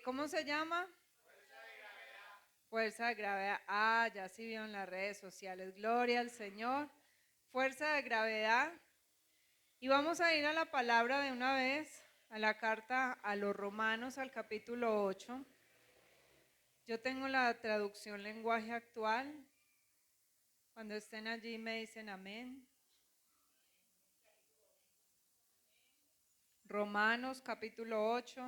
¿Cómo se llama? Fuerza de gravedad. Ah, ya sí vio en las redes sociales. Gloria al Señor. Fuerza de gravedad. Y vamos a ir a la palabra de una vez, a la carta a los Romanos, al capítulo 8. Yo tengo la traducción lenguaje actual. Cuando estén allí me dicen amén. Romanos capítulo 8.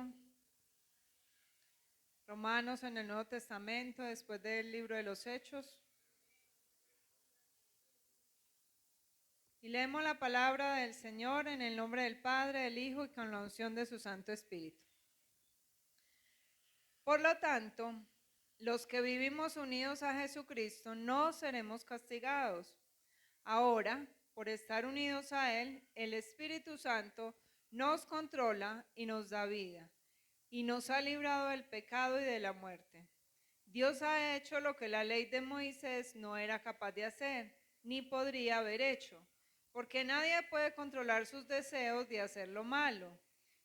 Romanos en el Nuevo Testamento, después del libro de los Hechos. Y leemos la palabra del Señor en el nombre del Padre, del Hijo y con la unción de su Santo Espíritu. Por lo tanto, los que vivimos unidos a Jesucristo no seremos castigados. Ahora, por estar unidos a Él, el Espíritu Santo nos controla y nos da vida, y nos ha librado del pecado y de la muerte. Dios ha hecho lo que la ley de Moisés no era capaz de hacer, ni podría haber hecho, porque nadie puede controlar sus deseos de hacer lo malo.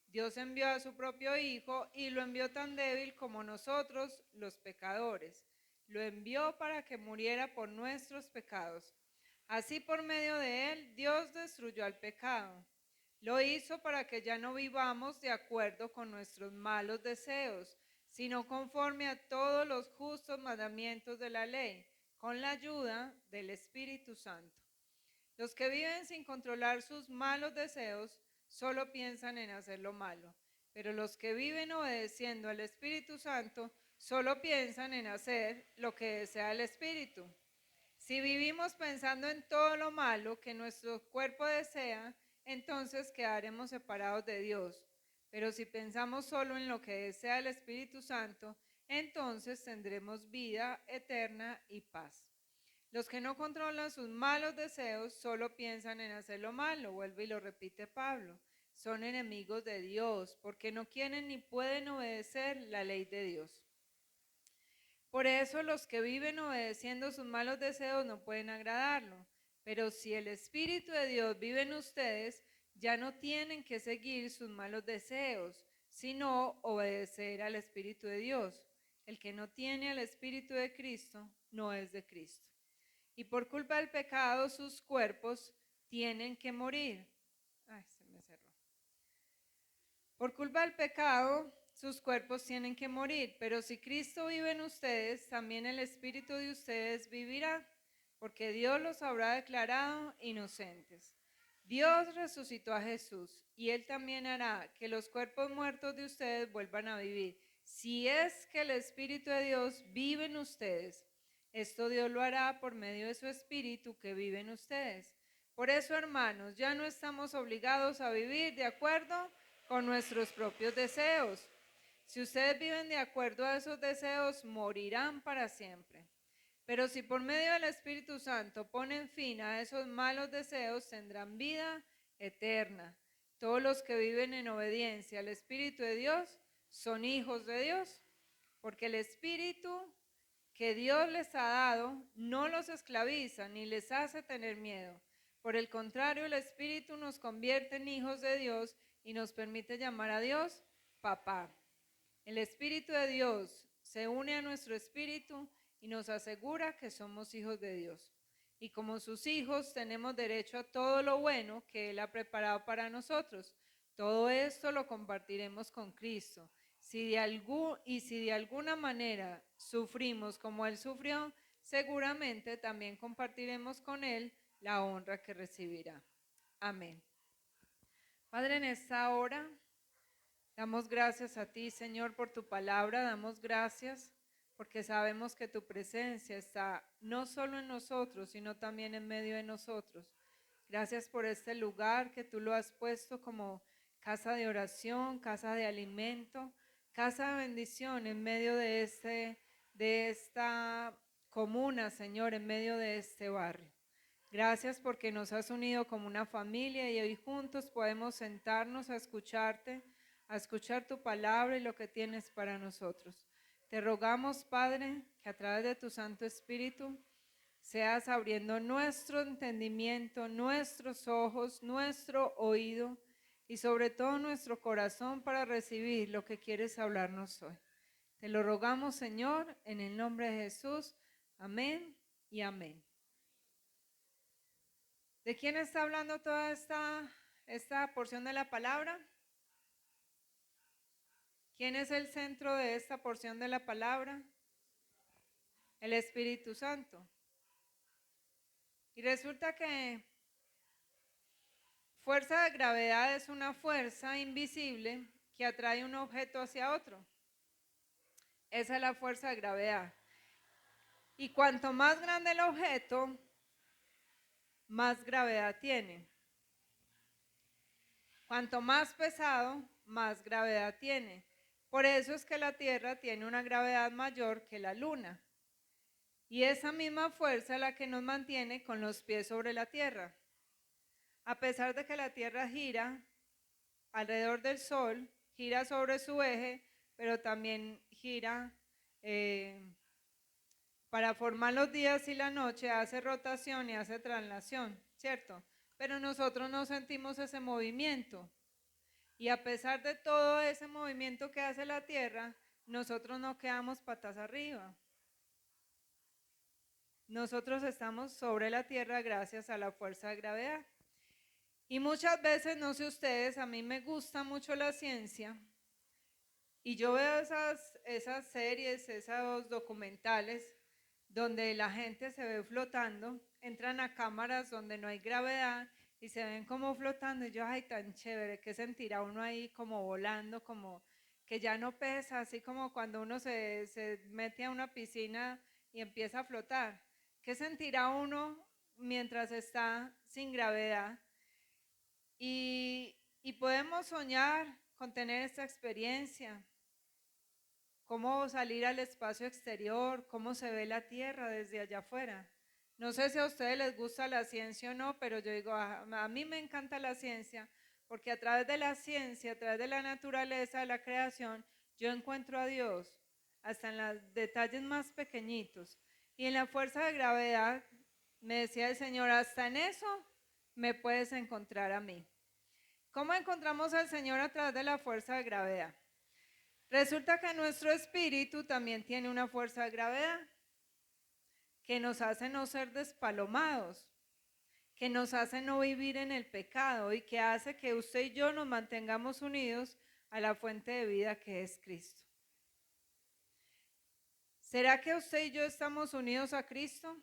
Dios envió a su propio Hijo y lo envió tan débil como nosotros, los pecadores. Lo envió para que muriera por nuestros pecados. Así por medio de él, Dios destruyó al pecado. Lo hizo para que ya no vivamos de acuerdo con nuestros malos deseos, sino conforme a todos los justos mandamientos de la ley, con la ayuda del Espíritu Santo. Los que viven sin controlar sus malos deseos solo piensan en hacer lo malo, pero los que viven obedeciendo al Espíritu Santo solo piensan en hacer lo que desea el Espíritu. Si vivimos pensando en todo lo malo que nuestro cuerpo desea, entonces quedaremos separados de Dios. Pero si pensamos solo en lo que desea el Espíritu Santo, entonces tendremos vida eterna y paz. Los que no controlan sus malos deseos solo piensan en hacer lo malo, vuelve y lo repite Pablo. Son enemigos de Dios porque no quieren ni pueden obedecer la ley de Dios. Por eso los que viven obedeciendo sus malos deseos no pueden agradarlo. Pero si el Espíritu de Dios vive en ustedes, ya no tienen que seguir sus malos deseos, sino obedecer al Espíritu de Dios. El que no tiene al Espíritu de Cristo no es de Cristo. Y por culpa del pecado sus cuerpos tienen que morir. Ay, se me cerró. Por culpa del pecado sus cuerpos tienen que morir, pero si Cristo vive en ustedes, también el espíritu de ustedes vivirá, porque Dios los habrá declarado inocentes. Dios resucitó a Jesús y Él también hará que los cuerpos muertos de ustedes vuelvan a vivir, si es que el Espíritu de Dios vive en ustedes. Esto Dios lo hará por medio de su Espíritu que vive en ustedes. Por eso, hermanos, ya no estamos obligados a vivir de acuerdo con nuestros propios deseos. Si ustedes viven de acuerdo a esos deseos, morirán para siempre. Pero si por medio del Espíritu Santo ponen fin a esos malos deseos, tendrán vida eterna. Todos los que viven en obediencia al Espíritu de Dios son hijos de Dios, porque el Espíritu que Dios les ha dado no los esclaviza ni les hace tener miedo. Por el contrario, el Espíritu nos convierte en hijos de Dios y nos permite llamar a Dios papá. El Espíritu de Dios se une a nuestro espíritu y nos asegura que somos hijos de Dios. Y como sus hijos tenemos derecho a todo lo bueno que Él ha preparado para nosotros. Todo esto lo compartiremos con Cristo. Si de alguna manera sufrimos como Él sufrió, seguramente también compartiremos con Él la honra que recibirá. Amén. Padre, en esta hora damos gracias a ti, Señor, por tu palabra. Damos gracias porque sabemos que tu presencia está no solo en nosotros, sino también en medio de nosotros. Gracias por este lugar que tú lo has puesto como casa de oración, casa de alimento, casa de bendición en medio de esta comuna, Señor, en medio de este barrio. Gracias porque nos has unido como una familia y hoy juntos podemos sentarnos a escucharte, a escuchar tu palabra y lo que tienes para nosotros. Te rogamos, Padre, que a través de tu Santo Espíritu seas abriendo nuestro entendimiento, nuestros ojos, nuestro oído y sobre todo nuestro corazón para recibir lo que quieres hablarnos hoy. Te lo rogamos, Señor, en el nombre de Jesús. Amén y amén. ¿De quién está hablando toda esta porción de la palabra? ¿Quién es el centro de esta porción de la palabra? El Espíritu Santo. Y resulta que fuerza de gravedad es una fuerza invisible que atrae un objeto hacia otro. Esa es la fuerza de gravedad. Y cuanto más grande el objeto, más gravedad tiene. Cuanto más pesado, más gravedad tiene. Por eso es que la Tierra tiene una gravedad mayor que la Luna. Y esa misma fuerza es la que nos mantiene con los pies sobre la Tierra. A pesar de que la Tierra gira alrededor del Sol, gira sobre su eje, pero también gira para formar los días y la noche, hace rotación y hace traslación, ¿cierto? Pero nosotros no sentimos ese movimiento. Y a pesar de todo ese movimiento que hace la Tierra, nosotros no quedamos patas arriba. Nosotros estamos sobre la Tierra gracias a la fuerza de gravedad. Y muchas veces, no sé ustedes, a mí me gusta mucho la ciencia y yo veo esas series, esos documentales donde la gente se ve flotando, entran a cámaras donde no hay gravedad y se ven como flotando y yo, ay, tan chévere, ¿qué sentirá uno ahí como volando, como que ya no pesa, así como cuando uno se mete a una piscina y empieza a flotar? ¿Qué sentirá uno mientras está sin gravedad? Y podemos soñar con tener esta experiencia, cómo salir al espacio exterior, cómo se ve la Tierra desde allá afuera. No sé si a ustedes les gusta la ciencia o no, pero yo digo, a mí me encanta la ciencia, porque a través de la ciencia, a través de la naturaleza, de la creación, yo encuentro a Dios, hasta en los detalles más pequeñitos. Y en la fuerza de gravedad, me decía el Señor, hasta en eso me puedes encontrar a mí. ¿Cómo encontramos al Señor a través de la fuerza de gravedad? Resulta que nuestro espíritu también tiene una fuerza de gravedad que nos hace no ser despalomados, que nos hace no vivir en el pecado y que hace que usted y yo nos mantengamos unidos a la fuente de vida que es Cristo. ¿Será que usted y yo estamos unidos a Cristo?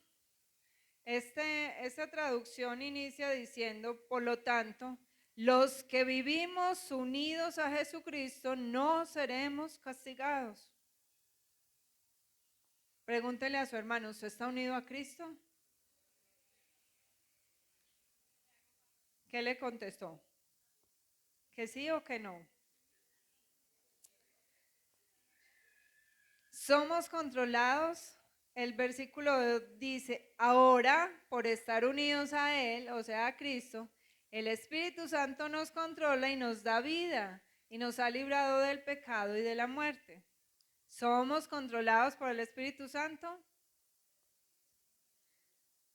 Esta traducción inicia diciendo, por lo tanto, los que vivimos unidos a Jesucristo no seremos castigados. Pregúntele a su hermano, ¿usted está unido a Cristo? ¿Qué le contestó? ¿Que sí o que no? Somos controlados. El versículo dice, ahora por estar unidos a Él, o sea, a Cristo, el Espíritu Santo nos controla y nos da vida y nos ha librado del pecado y de la muerte. ¿Somos controlados por el Espíritu Santo?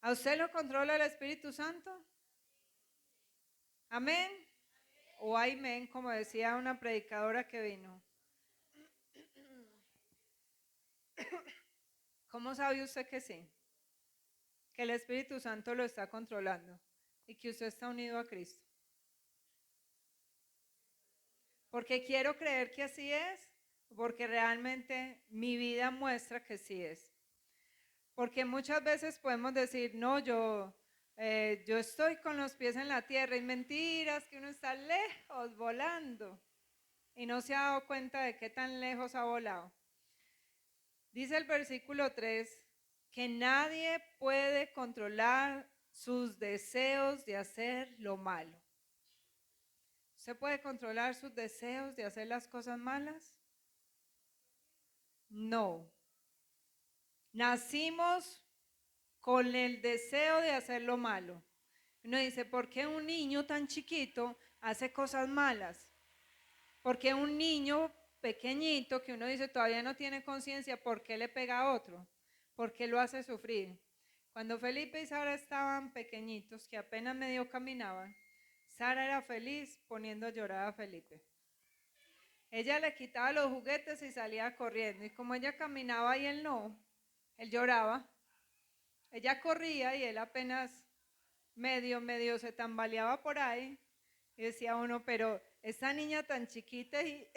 ¿A usted lo controla el Espíritu Santo? ¿Amén? O amén, como decía una predicadora que vino. ¿Cómo sabe usted que sí? Que el Espíritu Santo lo está controlando y que usted está unido a Cristo. Porque quiero creer que así es, porque realmente mi vida muestra que sí es. Porque muchas veces podemos decir, no, yo estoy con los pies en la tierra y mentiras que uno está lejos volando y no se ha dado cuenta de qué tan lejos ha volado. Dice el versículo 3 que nadie puede controlar sus deseos de hacer lo malo. ¿Usted puede controlar sus deseos de hacer las cosas malas? No. Nacimos con el deseo de hacer lo malo. Uno dice, ¿por qué un niño tan chiquito hace cosas malas? ¿Por qué un niño pequeñito que uno dice todavía no tiene conciencia, por qué le pega a otro? ¿Por qué lo hace sufrir? Cuando Felipe y Sara estaban pequeñitos, que apenas medio caminaban, Sara era feliz poniendo a llorar a Felipe. ella le quitaba los juguetes y salía corriendo. Y como ella caminaba y él no, él lloraba. Ella corría y él apenas medio se tambaleaba por ahí. Y decía uno, pero esta niña tan chiquita y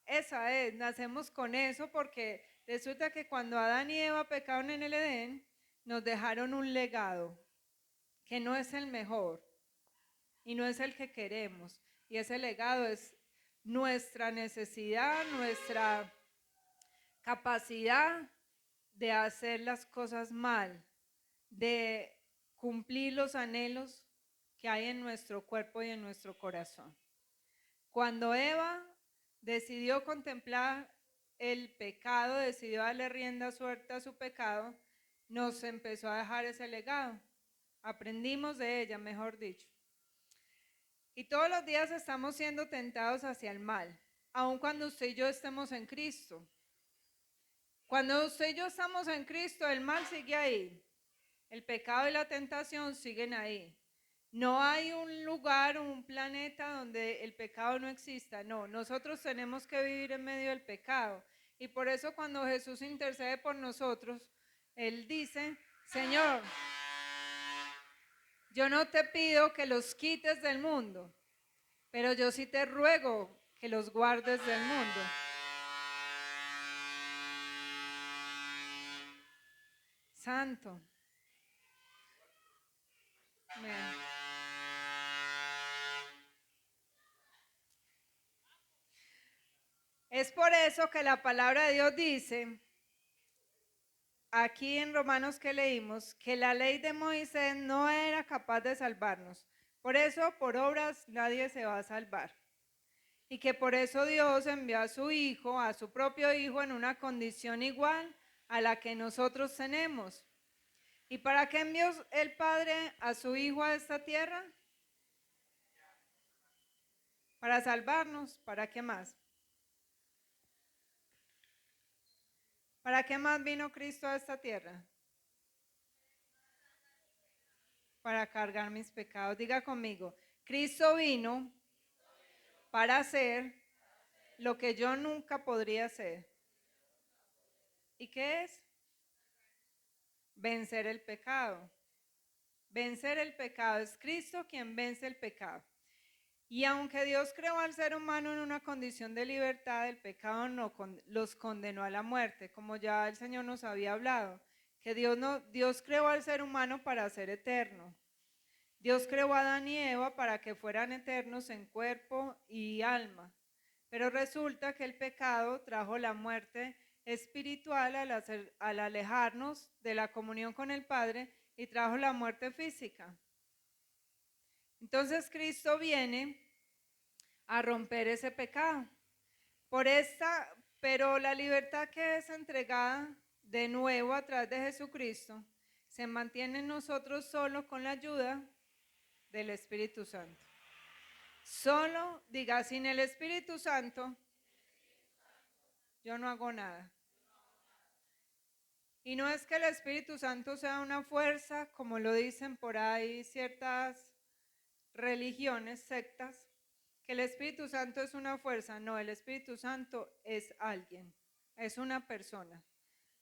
esa es, nacemos con eso porque resulta que cuando Adán y Eva pecaron en el Edén, nos dejaron un legado que no es el mejor y no es el que queremos. Y ese legado es nuestra necesidad, nuestra capacidad de hacer las cosas mal, de cumplir los anhelos que hay en nuestro cuerpo y en nuestro corazón. Cuando Eva decidió contemplar el pecado, decidió darle rienda suelta a su pecado, nos empezó a dejar ese legado. Aprendimos de ella, mejor dicho. Y todos los días estamos siendo tentados hacia el mal, aun cuando usted y yo estemos en Cristo. Cuando usted y yo estamos en Cristo, el mal sigue ahí. El pecado y la tentación siguen ahí. No hay un lugar, un planeta donde el pecado no exista. No, nosotros tenemos que vivir en medio del pecado. Y por eso cuando Jesús intercede por nosotros, Él dice, Señor, yo no te pido que los quites del mundo, pero yo sí te ruego que los guardes del mundo. Santo. Amén. Es por eso que la palabra de Dios dice, aquí en Romanos que leímos, que la ley de Moisés no era capaz de salvarnos. Por eso, por obras, nadie se va a salvar. Y que por eso Dios envió a su Hijo, a su propio Hijo, en una condición igual a la que nosotros tenemos. ¿Y para qué envió el Padre a su Hijo a esta tierra? Para salvarnos. ¿Para qué más? ¿Para qué más vino Cristo a esta tierra? Para cargar mis pecados. Diga conmigo, Cristo vino para hacer lo que yo nunca podría hacer. ¿Y qué es? Vencer el pecado. Vencer el pecado. Es Cristo quien vence el pecado. Y aunque Dios creó al ser humano en una condición de libertad, el pecado no los condenó a la muerte, como ya el Señor nos había hablado, que Dios creó al ser humano para ser eterno. Dios creó a Adán y Eva para que fueran eternos en cuerpo y alma. Pero resulta que el pecado trajo la muerte espiritual al alejarnos de la comunión con el Padre y trajo la muerte física. Entonces Cristo viene a romper ese pecado. Pero la libertad que es entregada de nuevo a través de Jesucristo se mantiene en nosotros solo con la ayuda del Espíritu Santo. Solo diga, sin el Espíritu Santo, yo no hago nada. Y no es que el Espíritu Santo sea una fuerza, como lo dicen por ahí ciertas religiones, sectas, que el Espíritu Santo es una fuerza. No, el Espíritu Santo es alguien, es una persona.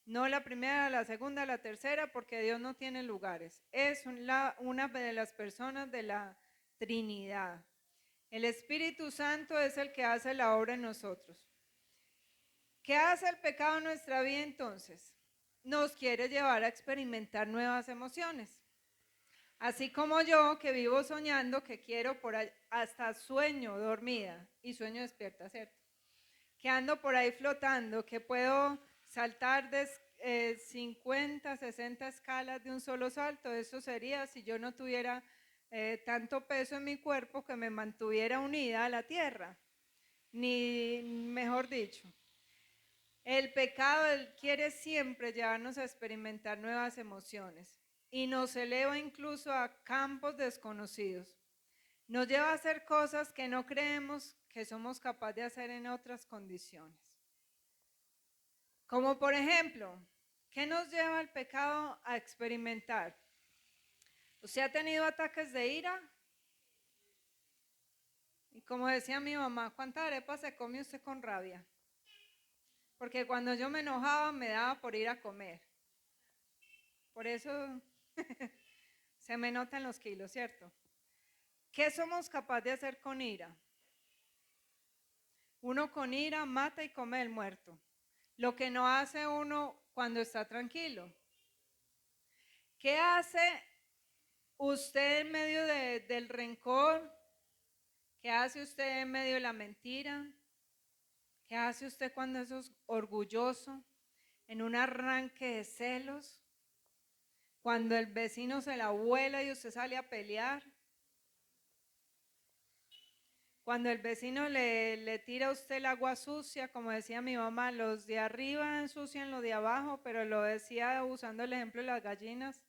No la primera, la segunda, la tercera, porque Dios no tiene lugares. Es una de las personas de la Trinidad. El Espíritu Santo es el que hace la obra en nosotros. ¿Qué hace el pecado en nuestra vida entonces? Nos quiere llevar a experimentar nuevas emociones. Así como yo que vivo soñando que quiero hasta sueño dormida y sueño despierta, ¿cierto? Que ando por ahí flotando, que puedo saltar de 50, 60 escalas de un solo salto. Eso sería si yo no tuviera tanto peso en mi cuerpo que me mantuviera unida a la tierra. Ni mejor dicho. El pecado él quiere siempre llevarnos a experimentar nuevas emociones y nos eleva incluso a campos desconocidos. Nos lleva a hacer cosas que no creemos que somos capaces de hacer en otras condiciones. Como por ejemplo, ¿qué nos lleva el pecado a experimentar? ¿Usted ha tenido ataques de ira? Y como decía mi mamá, ¿cuántas arepas se come usted con rabia? Porque cuando yo me enojaba me daba por ir a comer. Por eso se me notan los kilos, ¿cierto? ¿Qué somos capaces de hacer con ira? Uno con ira mata y come el muerto. Lo que no hace uno cuando está tranquilo. ¿Qué hace usted en medio del rencor? ¿Qué hace usted en medio de la mentira? ¿Qué hace usted cuando es orgulloso? En un arranque de celos. Cuando el vecino se la vuela y usted sale a pelear. Cuando el vecino le tira a usted el agua sucia, como decía mi mamá, los de arriba ensucian lo de abajo, pero lo decía usando el ejemplo de las gallinas,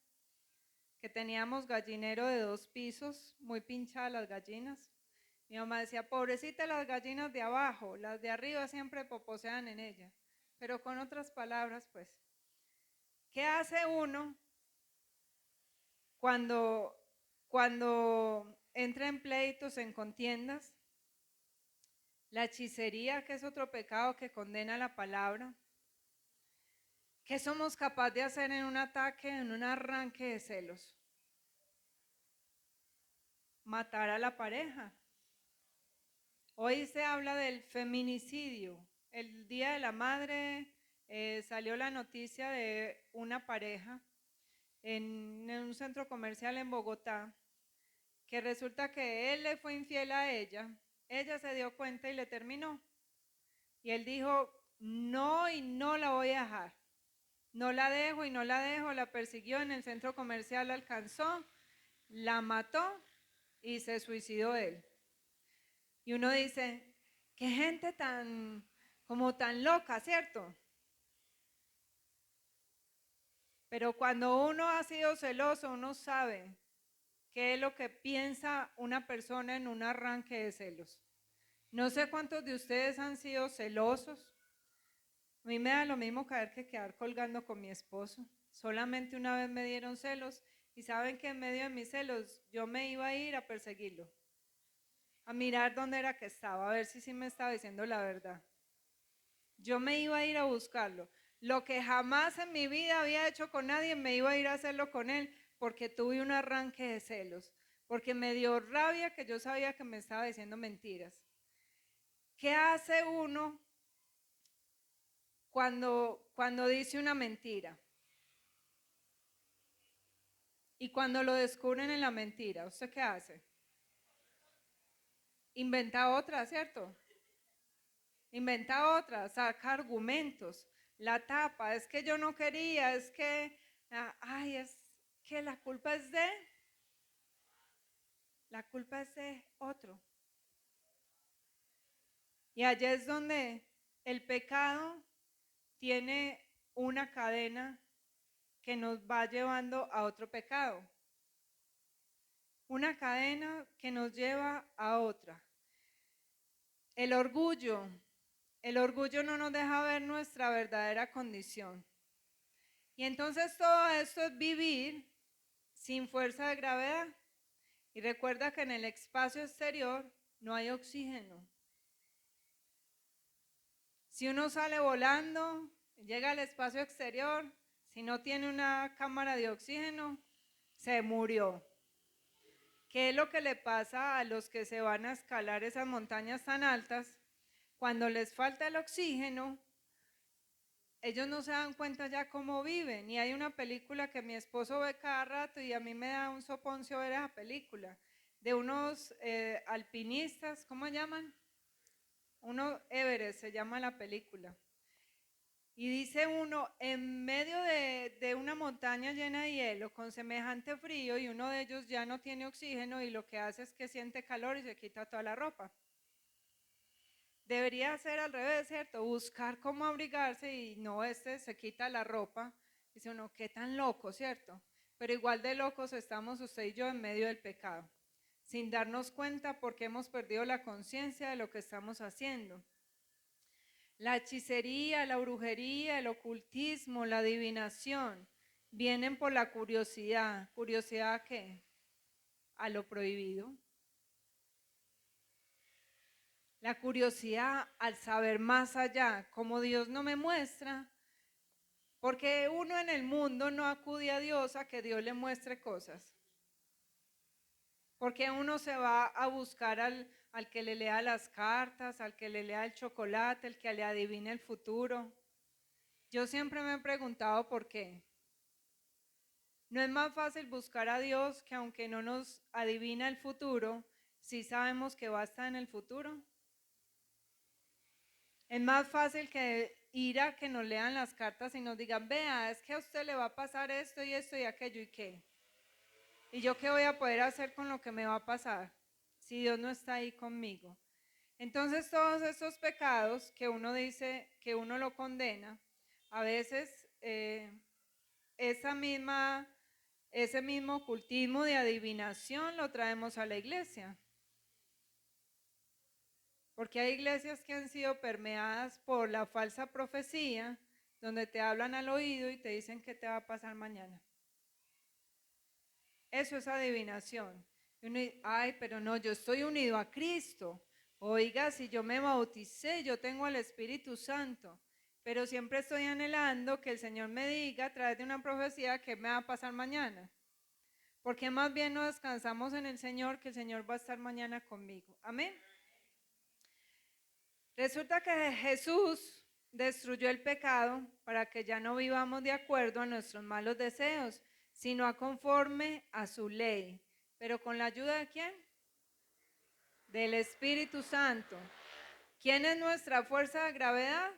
que teníamos gallinero de 2 pisos, muy pinchadas las gallinas. Mi mamá decía, pobrecita las gallinas de abajo, las de arriba siempre poposean en ella. Pero con otras palabras, pues, ¿qué hace uno cuando entra en pleitos, en contiendas? La hechicería, que es otro pecado que condena la palabra. ¿Qué somos capaces de hacer en un ataque, en un arranque de celos? Matar a la pareja. Hoy se habla del feminicidio. El Día de la Madre salió la noticia de una pareja en un centro comercial en Bogotá, que resulta que él le fue infiel a ella se dio cuenta y le terminó. Y él dijo, no y no la voy a dejar. No la dejo y no la dejo, la persiguió en el centro comercial, la alcanzó, la mató y se suicidó él. Y uno dice, qué gente como tan loca, ¿cierto? Pero cuando uno ha sido celoso, uno sabe qué es lo que piensa una persona en un arranque de celos. No sé cuántos de ustedes han sido celosos. A mí me da lo mismo caer que quedar colgando con mi esposo. Solamente una vez me dieron celos y saben que en medio de mis celos yo me iba a ir a perseguirlo, a mirar dónde era que estaba, a ver si sí me estaba diciendo la verdad. Yo me iba a ir a buscarlo. Lo que jamás en mi vida había hecho con nadie, me iba a ir a hacerlo con él porque tuve un arranque de celos, porque me dio rabia que yo sabía que me estaba diciendo mentiras. ¿Qué hace uno cuando dice una mentira? Y cuando lo descubren en la mentira, ¿usted qué hace? Inventa otra, ¿cierto? Inventa otra, saca argumentos, la tapa, es que yo no quería, es que, ay, es que la culpa es otro. Y allí es donde el pecado tiene una cadena que nos va llevando a otro pecado. Una cadena que nos lleva a otra. El orgullo no nos deja ver nuestra verdadera condición. Y entonces todo esto es vivir sin fuerza de gravedad. Y recuerda que en el espacio exterior no hay oxígeno. Si uno sale volando, llega al espacio exterior, si no tiene una cámara de oxígeno, se murió. ¿Qué es lo que le pasa a los que se van a escalar esas montañas tan altas? Cuando les falta el oxígeno, ellos no se dan cuenta ya cómo viven. Y hay una película que mi esposo ve cada rato y a mí me da un soponcio ver esa película, de unos alpinistas, ¿cómo se llaman? Everest se llama la película. Y dice uno, en medio de una montaña llena de hielo, con semejante frío, y uno de ellos ya no tiene oxígeno y lo que hace es que siente calor y se quita toda la ropa. Debería ser al revés, ¿cierto? Buscar cómo abrigarse y no se quita la ropa. Dice uno, qué tan loco, ¿cierto? Pero igual de locos estamos usted y yo en medio del pecado, sin darnos cuenta porque hemos perdido la conciencia de lo que estamos haciendo. La hechicería, la brujería, el ocultismo, la adivinación, vienen por la curiosidad. ¿Curiosidad a qué? A lo prohibido. la curiosidad al saber más allá, como Dios no me muestra, porque uno en el mundo no acude a Dios a que Dios le muestre cosas. Porque uno se va a buscar al que le lea las cartas, al que le lea el chocolate, el que le adivine el futuro. Yo siempre me he preguntado por qué. ¿No es más fácil buscar a Dios que aunque no nos adivina el futuro, sí sabemos que va a estar en el futuro? Es más fácil que ir a que nos lean las cartas y nos digan, vea, es que a usted le va a pasar esto y esto y aquello y qué. ¿Y yo qué voy a poder hacer con lo que me va a pasar si Dios no está ahí conmigo? Entonces todos esos pecados que uno dice que uno lo condena, a veces ese mismo ocultismo de adivinación lo traemos a la iglesia. Porque hay iglesias que han sido permeadas por la falsa profecía, donde te hablan al oído y te dicen qué te va a pasar mañana. Eso es adivinación. Y uno dice, ay, pero no, yo estoy unido a Cristo. Oiga, si yo me bauticé, yo tengo al Espíritu Santo. Pero siempre estoy anhelando que el Señor me diga a través de una profecía qué me va a pasar mañana. Porque más bien no descansamos en el Señor, que el Señor va a estar mañana conmigo. Amén. Resulta que Jesús destruyó el pecado para que ya no vivamos de acuerdo a nuestros malos deseos, sino a conforme a su ley. ¿Pero con la ayuda de quién? Del Espíritu Santo. ¿Quién es nuestra fuerza de gravedad?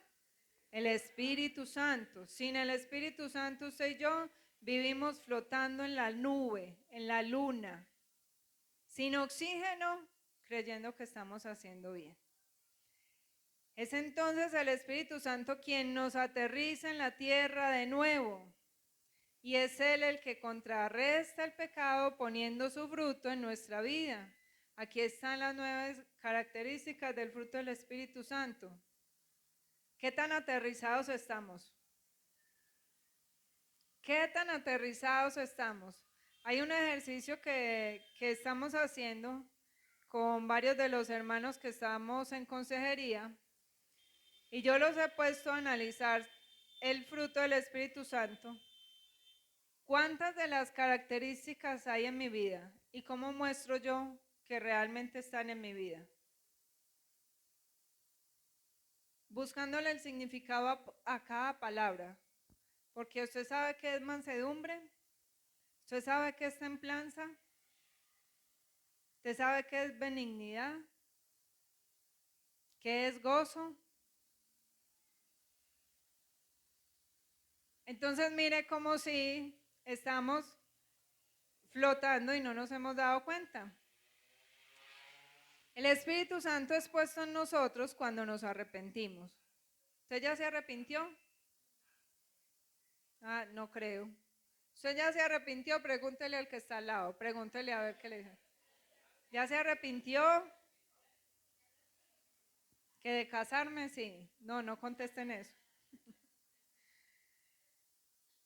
El Espíritu Santo. Sin el Espíritu Santo, usted y yo vivimos flotando en la nube, en la luna, sin oxígeno, creyendo que estamos haciendo bien. Es entonces el Espíritu Santo quien nos aterriza en la tierra de nuevo. Y es Él el que contrarresta el pecado poniendo su fruto en nuestra vida. Aquí están las 9 características del fruto del Espíritu Santo. ¿Qué tan aterrizados estamos? ¿Qué tan aterrizados estamos? Hay un ejercicio que estamos haciendo con varios de los hermanos que estamos en consejería. Y yo los he puesto a analizar el fruto del Espíritu Santo. ¿Cuántas de las características hay en mi vida? ¿Y cómo muestro yo que realmente están en mi vida? Buscándole el significado a cada palabra. Porque usted sabe qué es mansedumbre, usted sabe qué es templanza, usted sabe qué es benignidad, qué es gozo. Entonces mire como si estamos flotando y no nos hemos dado cuenta. El Espíritu Santo es puesto en nosotros cuando nos arrepentimos. ¿Usted ya se arrepintió? Ah, no creo. ¿Usted ya se arrepintió? Pregúntele al que está al lado. Pregúntele a ver qué le dice. ¿Ya se arrepintió? ¿Que de casarme? Sí. No, no contesten eso.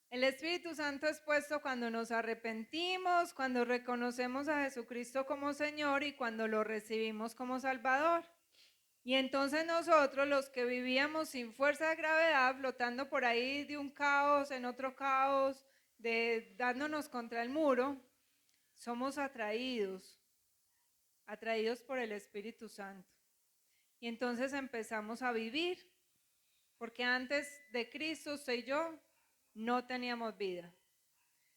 El Espíritu Santo es puesto cuando nos arrepentimos, cuando reconocemos a Jesucristo como Señor y cuando lo recibimos como Salvador. Y entonces nosotros, los que vivíamos sin fuerza de gravedad, flotando por ahí de un caos en otro caos, dándonos contra el muro, somos atraídos por el Espíritu Santo. Y entonces empezamos a vivir, porque antes de Cristo, usted y yo no teníamos vida.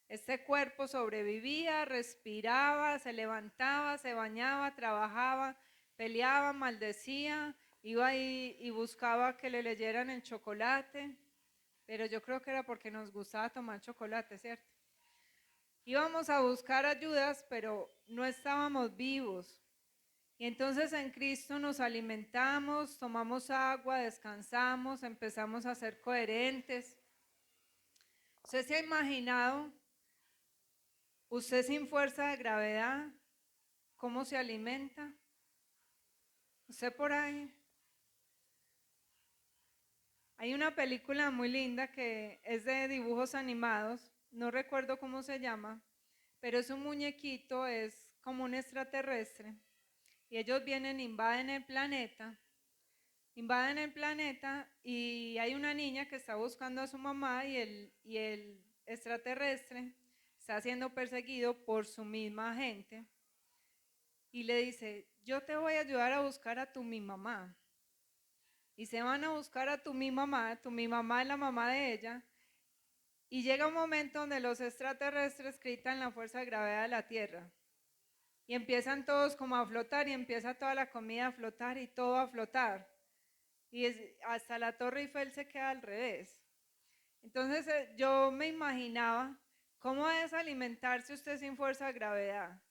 Este cuerpo sobrevivía, respiraba, se levantaba, se bañaba, trabajaba, peleaba, maldecía, iba y buscaba que le leyeran el chocolate, pero yo creo que era porque nos gustaba tomar chocolate, ¿cierto? Íbamos a buscar ayudas, pero no estábamos vivos. Y entonces en Cristo nos alimentamos, tomamos agua, descansamos, empezamos a ser coherentes. ¿Usted se ha imaginado, usted sin fuerza de gravedad, cómo se alimenta? Usted por ahí. Hay una película muy linda que es de dibujos animados, no recuerdo cómo se llama, pero es un muñequito, es como un extraterrestre. y ellos vienen, invaden el planeta y hay una niña que está buscando a su mamá y el extraterrestre está siendo perseguido por su misma gente y le dice, yo te voy a ayudar a buscar a mi mamá. Y se van a buscar a mi mamá es la mamá de ella, y llega un momento donde los extraterrestres quitan la fuerza de gravedad de la Tierra y empiezan todos como a flotar y empieza toda la comida a flotar y todo a flotar. Y hasta la Torre Eiffel se queda al revés. Entonces yo me imaginaba cómo es alimentarse usted sin fuerza de gravedad.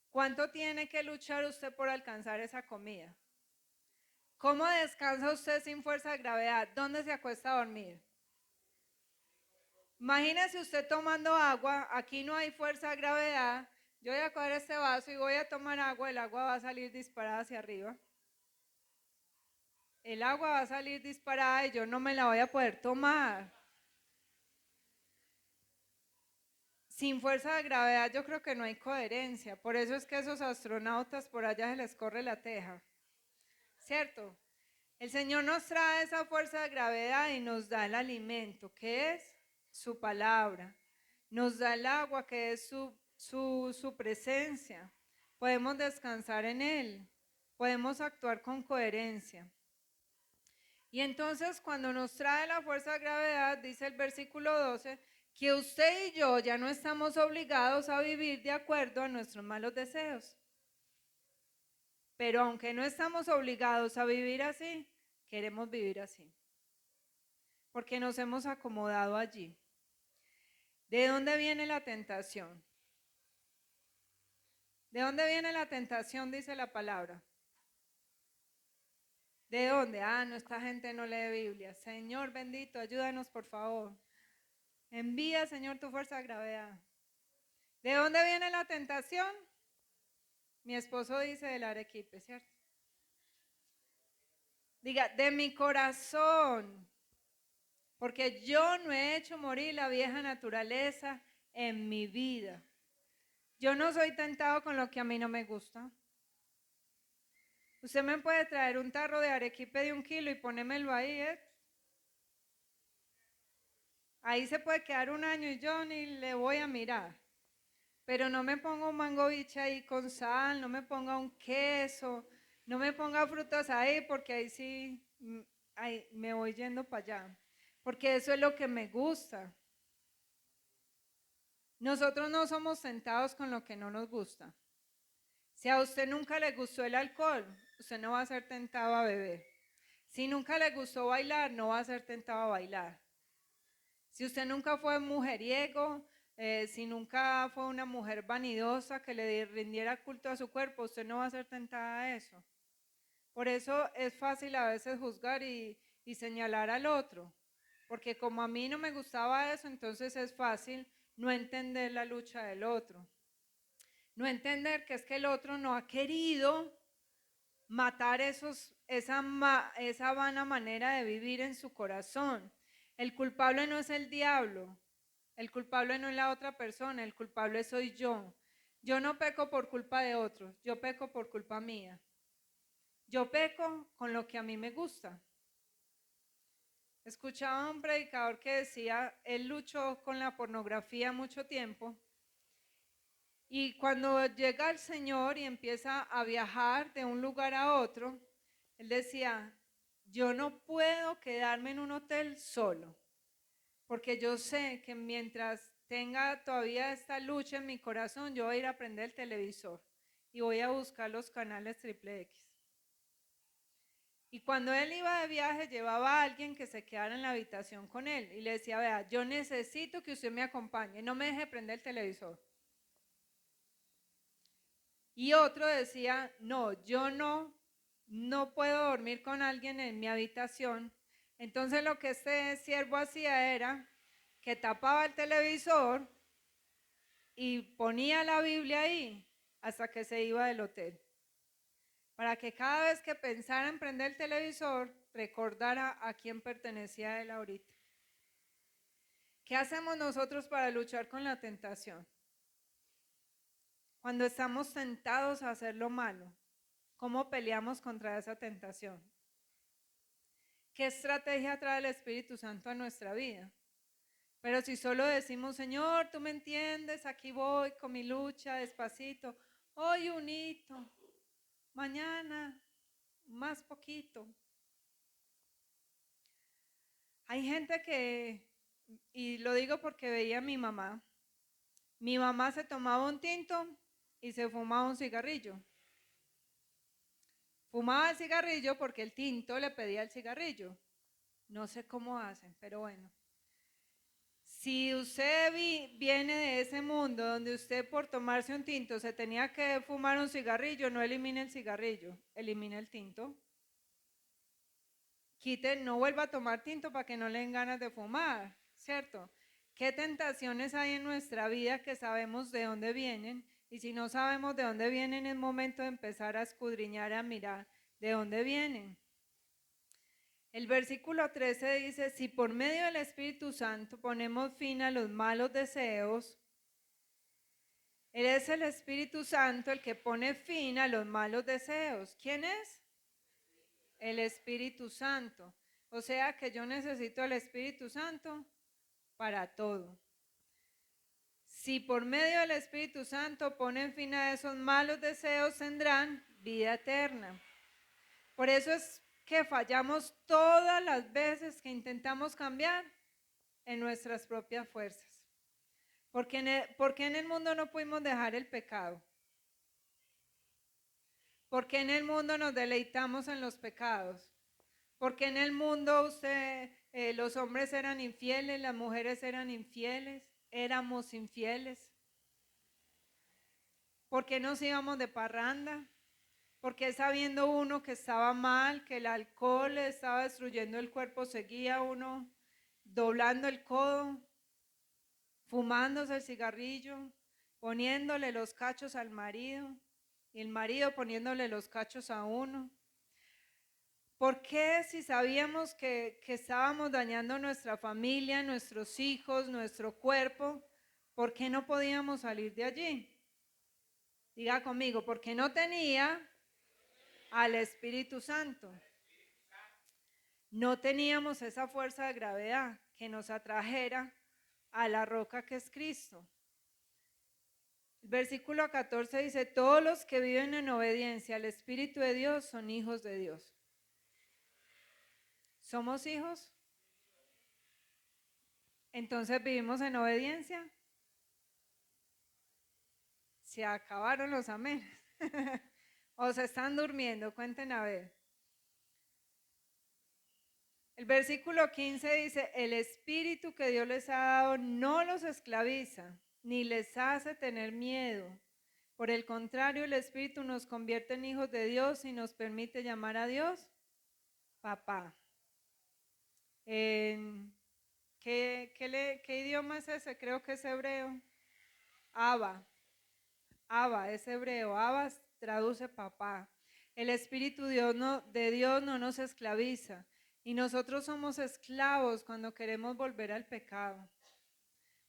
¿Cuánto tiene que luchar usted por alcanzar esa comida? ¿Cómo descansa usted sin fuerza de gravedad? ¿Dónde se acuesta a dormir? Imagínese usted tomando agua, aquí no hay fuerza de gravedad, yo voy a coger este vaso y voy a tomar agua, el agua va a salir disparada hacia arriba. El agua va a salir disparada y yo no me la voy a poder tomar. Sin fuerza de gravedad yo creo que no hay coherencia, por eso es que esos astronautas por allá se les corre la teja, ¿cierto? El Señor nos trae esa fuerza de gravedad y nos da el alimento, que es su palabra. Nos da el agua, que es su presencia. Podemos descansar en Él. Podemos actuar con coherencia. Y entonces cuando nos trae la fuerza de gravedad, dice el versículo 12, que usted y yo ya no estamos obligados a vivir de acuerdo a nuestros malos deseos. Pero aunque no estamos obligados a vivir así, queremos vivir así. Porque nos hemos acomodado allí. ¿De dónde viene la tentación? ¿De dónde viene la tentación? Dice la palabra. ¿De dónde? No, esta gente no lee Biblia. Señor bendito, ayúdanos por favor. Envía, Señor, tu fuerza de gravedad. ¿De dónde viene la tentación? Mi esposo dice del Arequipe, ¿cierto? Diga, de mi corazón. Porque yo no he hecho morir la vieja naturaleza en mi vida. Yo no soy tentado con lo que a mí no me gusta. Usted me puede traer un tarro de arequipe de 1 kilo y ponérmelo ahí, ¿eh? Ahí se puede quedar 1 año y yo ni le voy a mirar. Pero no me ponga un mango biche ahí con sal, no me ponga un queso, no me ponga frutas ahí porque ahí sí ahí me voy yendo para allá. Porque eso es lo que me gusta. Nosotros no somos tentados con lo que no nos gusta. Si a usted nunca le gustó el alcohol, usted no va a ser tentado a beber. Si nunca le gustó bailar, no va a ser tentado a bailar. Si usted nunca fue mujeriego, si nunca fue una mujer vanidosa que le rindiera culto a su cuerpo, usted no va a ser tentada a eso. Por eso es fácil a veces juzgar y señalar al otro. Porque como a mí no me gustaba eso, entonces es fácil no entender la lucha del otro. No entender que es que el otro no ha querido matar esa vana manera de vivir en su corazón. El culpable no es el diablo, el culpable no es la otra persona, el culpable soy yo. Yo no peco por culpa de otros, yo peco por culpa mía. Yo peco con lo que a mí me gusta. Escuchaba a un predicador que decía, él luchó con la pornografía mucho tiempo. Y cuando llega el Señor y empieza a viajar de un lugar a otro, él decía, yo no puedo quedarme en un hotel solo, porque yo sé que mientras tenga todavía esta lucha en mi corazón, yo voy a ir a prender el televisor y voy a buscar los canales triple X. Y cuando él iba de viaje, llevaba a alguien que se quedara en la habitación con él y le decía, vea, yo necesito que usted me acompañe, no me deje prender el televisor. Y otro decía, no, yo no puedo dormir con alguien en mi habitación. Entonces lo que este siervo hacía era que tapaba el televisor y ponía la Biblia ahí hasta que se iba del hotel. Para que cada vez que pensara en prender el televisor, recordara a quién pertenecía él ahorita. ¿Qué hacemos nosotros para luchar con la tentación? Cuando estamos tentados a hacer lo malo, ¿Cómo peleamos contra esa tentación? ¿Qué estrategia trae el Espíritu Santo a nuestra vida? Pero si solo decimos, Señor, tú me entiendes, aquí voy con mi lucha, despacito, hoy un hito, mañana más poquito. Hay gente que, y lo digo porque veía a mi mamá se tomaba un tinto y se fumaba un cigarrillo. Fumaba el cigarrillo porque el tinto le pedía el cigarrillo. No sé cómo hacen, pero bueno. Si usted viene de ese mundo donde usted por tomarse un tinto se tenía que fumar un cigarrillo, no elimine el cigarrillo, elimine el tinto. Quite, no vuelva a tomar tinto para que no le den ganas de fumar, ¿cierto? ¿Qué tentaciones hay en nuestra vida que sabemos de dónde vienen? Y si no sabemos de dónde vienen, es momento de empezar a escudriñar, a mirar de dónde vienen. El versículo 13 dice, si por medio del Espíritu Santo ponemos fin a los malos deseos, es el Espíritu Santo el que pone fin a los malos deseos. ¿Quién es? El Espíritu Santo. O sea que yo necesito el Espíritu Santo para todo. Si por medio del Espíritu Santo ponen fin a esos malos deseos, tendrán vida eterna. Por eso es que fallamos todas las veces que intentamos cambiar en nuestras propias fuerzas. ¿Por qué en el mundo no pudimos dejar el pecado? ¿Por qué en el mundo nos deleitamos en los pecados? ¿Por qué en el mundo los hombres eran infieles, las mujeres eran infieles, éramos infieles? ¿Por qué nos íbamos de parranda? ¿Por qué sabiendo uno que estaba mal, que el alcohol le estaba destruyendo el cuerpo, seguía uno doblando el codo, fumándose el cigarrillo, poniéndole los cachos al marido y el marido poniéndole los cachos a uno? ¿Por qué si sabíamos que estábamos dañando nuestra familia, nuestros hijos, nuestro cuerpo, por qué no podíamos salir de allí? Diga conmigo, porque no tenía al Espíritu Santo. No teníamos esa fuerza de gravedad que nos atrajera a la roca que es Cristo. El versículo 14 dice, todos los que viven en obediencia al Espíritu de Dios son hijos de Dios. ¿Somos hijos? Entonces vivimos en obediencia. Se acabaron los amenes. O se están durmiendo, cuenten a ver. El versículo 15 dice, el espíritu que Dios les ha dado no los esclaviza, ni les hace tener miedo. Por el contrario, el espíritu nos convierte en hijos de Dios y nos permite llamar a Dios papá. ¿Qué idioma es ese? Creo que es hebreo. Abba. Abba es hebreo. Abba traduce papá. El Espíritu de Dios no nos esclaviza. Y nosotros somos esclavos cuando queremos volver al pecado.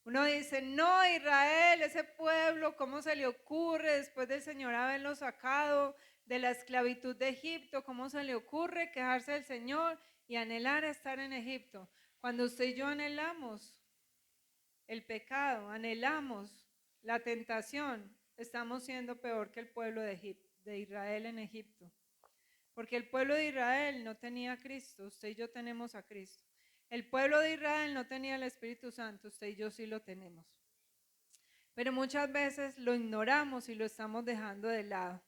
Uno dice, no, Israel, ese pueblo, ¿cómo se le ocurre después del Señor haberlo sacado de la esclavitud de Egipto? ¿Cómo se le ocurre quejarse del Señor y anhelar estar en Egipto? Cuando usted y yo anhelamos el pecado, anhelamos la tentación, estamos siendo peor que el pueblo de Israel en Egipto. Porque el pueblo de Israel no tenía a Cristo, usted y yo tenemos a Cristo. El pueblo de Israel no tenía el Espíritu Santo, usted y yo sí lo tenemos. Pero muchas veces lo ignoramos y lo estamos dejando de lado.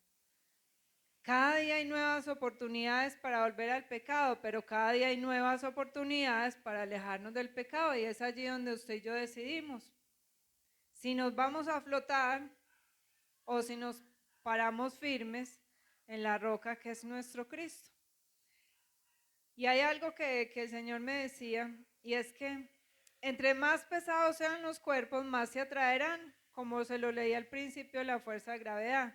Cada día hay nuevas oportunidades para volver al pecado, pero cada día hay nuevas oportunidades para alejarnos del pecado y es allí donde usted y yo decidimos. Si nos vamos a flotar o si nos paramos firmes en la roca que es nuestro Cristo. Y hay algo que el Señor me decía, y es que entre más pesados sean los cuerpos, más se atraerán, como se lo leí al principio de la fuerza de gravedad.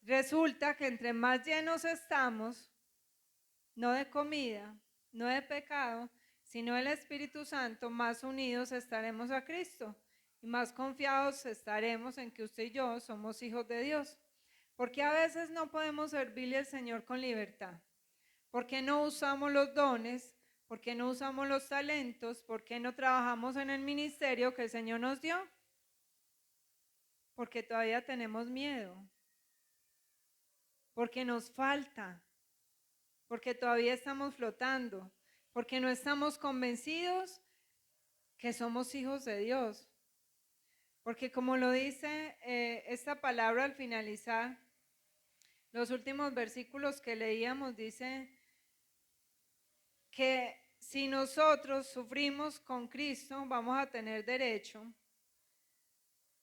Resulta que entre más llenos estamos, no de comida, no de pecado, sino del Espíritu Santo, más unidos estaremos a Cristo y más confiados estaremos en que usted y yo somos hijos de Dios. ¿Por qué a veces no podemos servirle al Señor con libertad? ¿Por qué no usamos los dones? ¿Por qué no usamos los talentos? ¿Por qué no trabajamos en el ministerio que el Señor nos dio? Porque todavía tenemos miedo. Porque nos falta. Porque todavía estamos flotando. Porque no estamos convencidos que somos hijos de Dios. Porque como lo dice esta palabra al finalizar, los últimos versículos que leíamos dice que si nosotros sufrimos con Cristo, vamos a tener derecho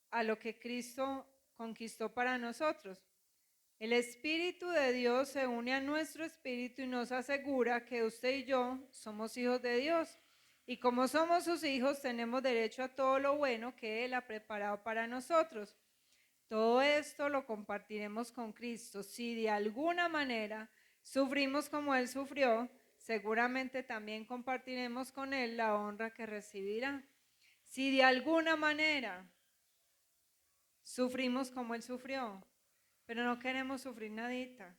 a lo que Cristo conquistó para nosotros. El Espíritu de Dios se une a nuestro espíritu y nos asegura que usted y yo somos hijos de Dios. Y como somos sus hijos, tenemos derecho a todo lo bueno que Él ha preparado para nosotros. Todo esto lo compartiremos con Cristo. Si de alguna manera sufrimos como Él sufrió, seguramente también compartiremos con Él la honra que recibirá. Si de alguna manera sufrimos como Él sufrió, pero no queremos sufrir nadita.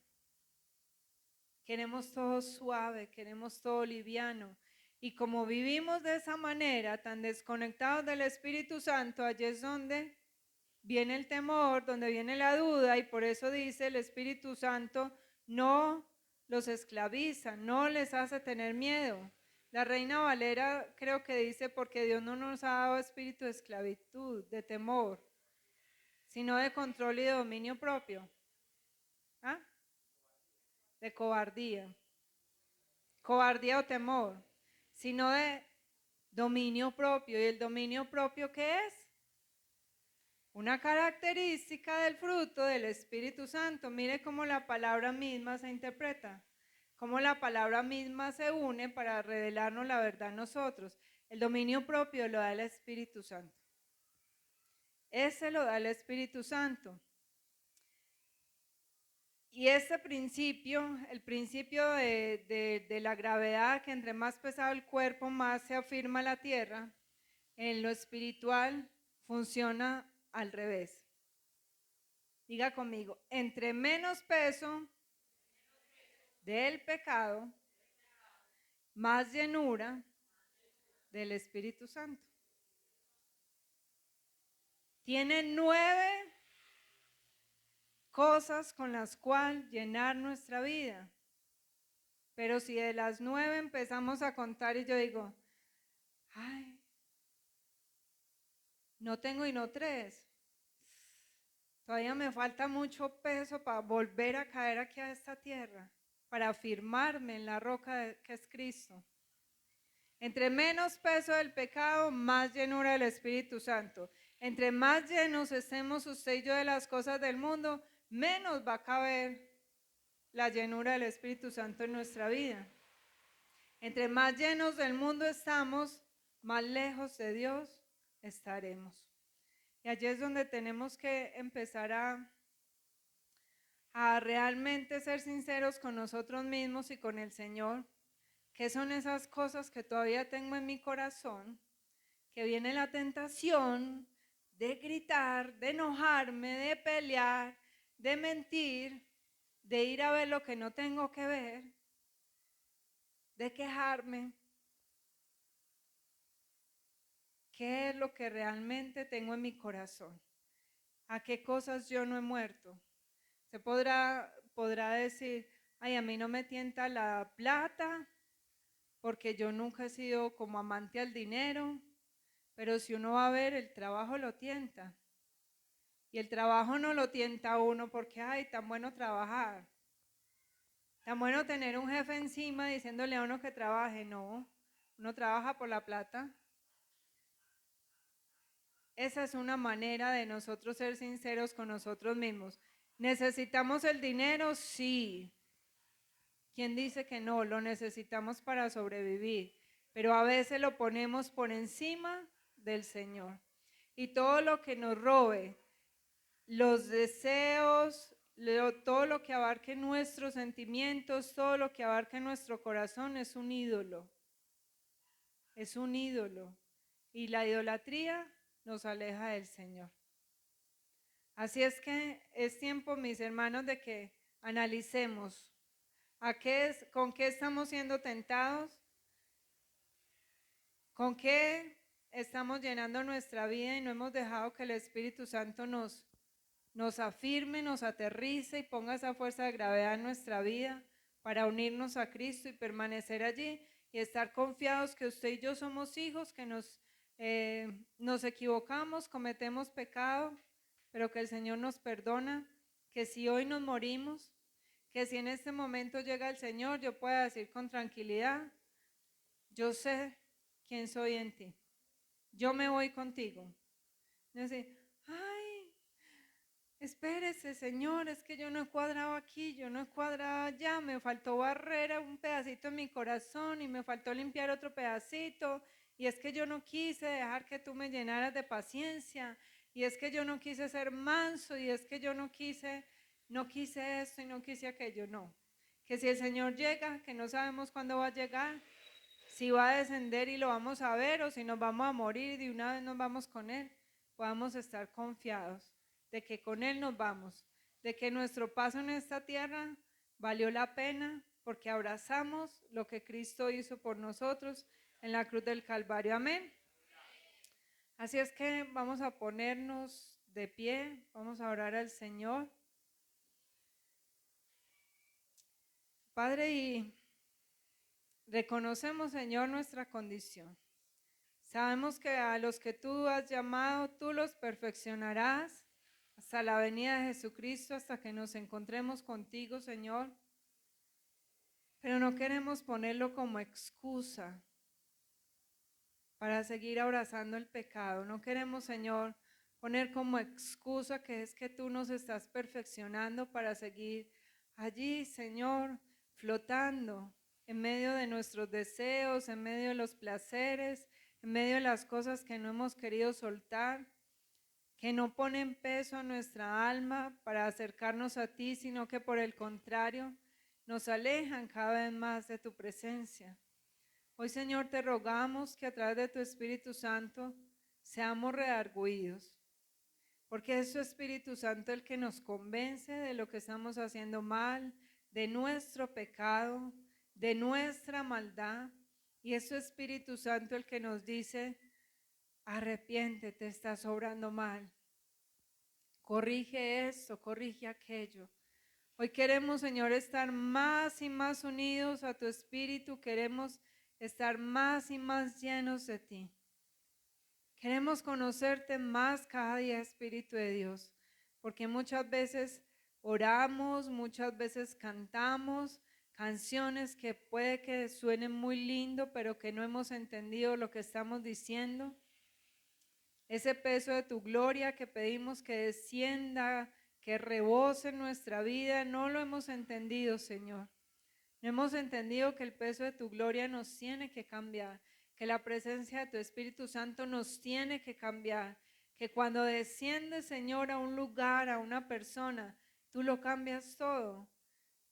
Queremos todo suave, queremos todo liviano. Y como vivimos de esa manera, tan desconectados del Espíritu Santo, allí es donde viene el temor, donde viene la duda, y por eso dice el Espíritu Santo no los esclaviza, no les hace tener miedo. La Reina Valera creo que dice, porque Dios no nos ha dado espíritu de esclavitud, de temor, sino de control y de dominio propio. ¿Ah? De cobardía. Cobardía o temor, sino de dominio propio. ¿Y el dominio propio qué es? Una característica del fruto del Espíritu Santo. Mire cómo la palabra misma se interpreta, cómo la palabra misma se une para revelarnos la verdad a nosotros. El dominio propio lo da el Espíritu Santo. Ese lo da el Espíritu Santo. Y ese principio, el principio de la gravedad, que entre más pesado el cuerpo, más se afirma la tierra, en lo espiritual funciona al revés. Diga conmigo, entre menos peso del pecado, más llenura del Espíritu Santo. Tiene 9 cosas con las cuales llenar nuestra vida. Pero si de las 9 empezamos a contar y yo digo, ay, no tengo y no 3. Todavía me falta mucho peso para volver a caer aquí a esta tierra, para afirmarme en la roca que es Cristo. Entre menos peso del pecado, más llenura del Espíritu Santo. Entre más llenos estemos usted y yo de las cosas del mundo, menos va a caber la llenura del Espíritu Santo en nuestra vida. Entre más llenos del mundo estamos, más lejos de Dios estaremos. Y allí es donde tenemos que empezar a realmente ser sinceros con nosotros mismos y con el Señor. ¿Qué son esas cosas que todavía tengo en mi corazón? Que viene la tentación de gritar, de enojarme, de pelear, de mentir, de ir a ver lo que no tengo que ver, de quejarme. ¿Qué es lo que realmente tengo en mi corazón? ¿A qué cosas yo no he muerto? Se podrá decir, ay, a mí no me tienta la plata porque yo nunca he sido como amante al dinero, pero si uno va a ver, el trabajo lo tienta. Y el trabajo no lo tienta a uno porque, ay, tan bueno trabajar. Tan bueno tener un jefe encima diciéndole a uno que trabaje. No, uno trabaja por la plata. Esa es una manera de nosotros ser sinceros con nosotros mismos. ¿Necesitamos el dinero? Sí. ¿Quién dice que no? Lo necesitamos para sobrevivir, pero a veces lo ponemos por encima del Señor. Y todo lo que nos robe, los deseos, todo lo que abarque nuestros sentimientos, todo lo que abarque nuestro corazón es un ídolo. Es un ídolo. Y la idolatría nos aleja del Señor. Así es que es tiempo, mis hermanos, de que analicemos con qué estamos siendo tentados, con qué estamos llenando nuestra vida y no hemos dejado que el Espíritu Santo nos afirme, nos aterrice y ponga esa fuerza de gravedad en nuestra vida para unirnos a Cristo y permanecer allí y estar confiados que usted y yo somos hijos, que nos equivocamos, cometemos pecado, pero que el Señor nos perdona, que si hoy nos morimos, que si en este momento llega el Señor, yo pueda decir con tranquilidad, yo sé quién soy en ti, yo me voy contigo. Decir, ay, espérese, Señor, es que yo no he cuadrado aquí, yo no he cuadrado allá, me faltó barrer un pedacito en mi corazón y me faltó limpiar otro pedacito, y es que yo no quise dejar que tú me llenaras de paciencia, y es que yo no quise ser manso, y es que yo no quise esto y no quise aquello, no. Que si el Señor llega, que no sabemos cuándo va a llegar, si va a descender y lo vamos a ver, o si nos vamos a morir y de una vez nos vamos con Él, podamos estar confiados de que con Él nos vamos, de que nuestro paso en esta tierra valió la pena porque abrazamos lo que Cristo hizo por nosotros en la cruz del Calvario. Amén. Así es que vamos a ponernos de pie, vamos a orar al Señor. Padre, y reconocemos, Señor, nuestra condición. Sabemos que a los que tú has llamado, tú los perfeccionarás hasta la venida de Jesucristo, hasta que nos encontremos contigo, Señor. Pero no queremos ponerlo como excusa para seguir abrazando el pecado. No queremos, Señor, poner como excusa que es que tú nos estás perfeccionando para seguir allí, Señor, flotando en medio de nuestros deseos, en medio de los placeres, en medio de las cosas que no hemos querido soltar, que no ponen peso a nuestra alma para acercarnos a ti, sino que por el contrario nos alejan cada vez más de tu presencia. Hoy, Señor, te rogamos que a través de tu Espíritu Santo seamos redargüidos, porque es tu Espíritu Santo el que nos convence de lo que estamos haciendo mal, de nuestro pecado, de nuestra maldad, y es tu Espíritu Santo el que nos dice, arrepiéntete, estás obrando mal, corrige esto, corrige aquello. Hoy queremos, Señor, estar más y más unidos a tu Espíritu, queremos estar más y más llenos de ti. Queremos conocerte más cada día, Espíritu de Dios, porque muchas veces oramos, muchas veces cantamos canciones que puede que suenen muy lindo, pero que no hemos entendido lo que estamos diciendo. Ese peso de tu gloria que pedimos que descienda, que rebose en nuestra vida, no lo hemos entendido, Señor. No hemos entendido que el peso de tu gloria nos tiene que cambiar, que la presencia de tu Espíritu Santo nos tiene que cambiar, que cuando desciendes, Señor, a un lugar, a una persona, tú lo cambias todo.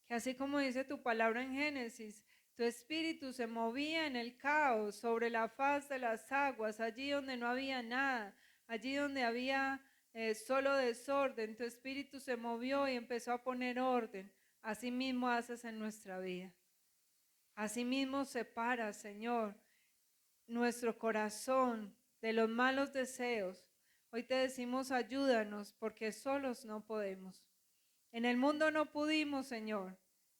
Que así como dice tu palabra en Génesis, tu espíritu se movía en el caos sobre la faz de las aguas, allí donde no había nada, allí donde había solo desorden, tu espíritu se movió y empezó a poner orden. Así mismo haces en nuestra vida. Así mismo separa, Señor, nuestro corazón de los malos deseos. Hoy te decimos, ayúdanos, porque solos no podemos. En el mundo no pudimos, Señor,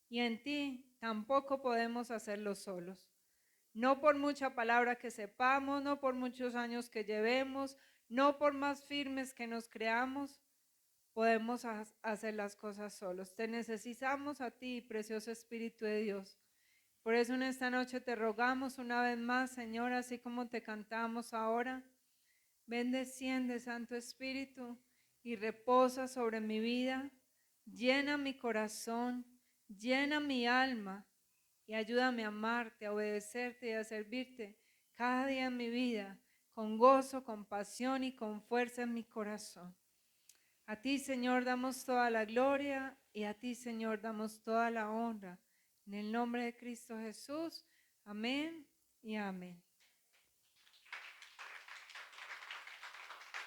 y en ti tampoco podemos hacerlo solos. No por mucha palabra que sepamos, no por muchos años que llevemos, no por más firmes que nos creamos, podemos hacer las cosas solos. Te necesitamos a ti, precioso Espíritu de Dios. Por eso en esta noche te rogamos una vez más, Señor, así como te cantamos ahora, ven, desciende, Santo Espíritu, y reposa sobre mi vida, llena mi corazón, llena mi alma, y ayúdame a amarte, a obedecerte y a servirte cada día en mi vida, con gozo, con pasión y con fuerza en mi corazón. A ti, Señor, damos toda la gloria y a ti, Señor, damos toda la honra. En el nombre de Cristo Jesús, amén y amén.